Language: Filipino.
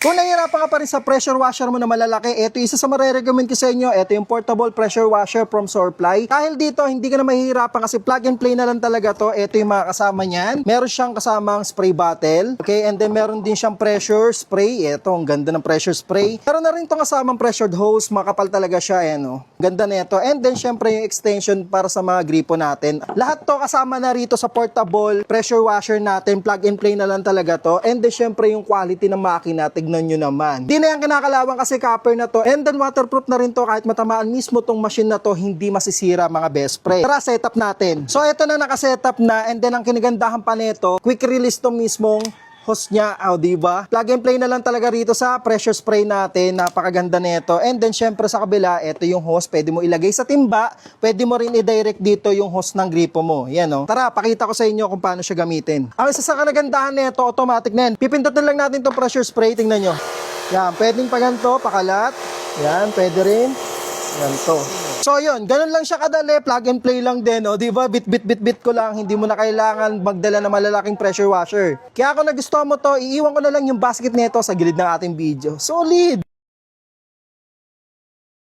Kung nahihirapan ka pa rin sa pressure washer mo na malalaki, ito isa sa marirecommend ko sa inyo. Ito yung portable pressure washer from Surfly. Dahil dito, hindi ka na mahihirapan kasi plug and play na lang talaga to. Ito yung mga kasama niyan. Meron siyang kasamang spray bottle. Okay, and then meron din siyang pressure spray. Ito, ang ganda ng pressure spray. Meron na rin itong kasamang pressured hose. Makapal talaga siya, no? Ganda na ito. And then, syempre, yung extension para sa mga gripo natin. Lahat to kasama na rito sa portable pressure washer natin. Plug and play na lang talaga to. And then, syempre, yung quality ng makina, tignan nyo naman. Di na yan kinakalawang kasi copper na to. And then waterproof na rin to kahit matamaan mismo tong machine na to, hindi masisira mga best pre. Tara, setup natin. So ito na nakasetup na, and then ang kinigandahan pa nito, quick release to mismong hose niya, diba? Plug and play na lang talaga rito sa pressure spray natin. Napakaganda nito. And then syempre sa kabila, ito yung hose, pwede mo ilagay sa timba, pwede mo rin i-direct dito yung hose ng gripo mo. Yan, no? Tara, pakita ko sa inyo kung paano siya gamitin. Ang isa sa kanagandahan nito, automatic na yan. Pipindutin lang natin itong pressure spray, tingnan nyo. Yan, pwedeng pa ganito, pakalat. Yan, pwede rin. Yan to. So yun, ganun lang siya kadali, plug and play lang din, di ba? Bit ko lang, hindi mo na kailangan magdala ng malalaking pressure washer. Kaya kung nagustuhan mo to, iiwan ko na lang yung basket nito sa gilid ng ating video. Solid!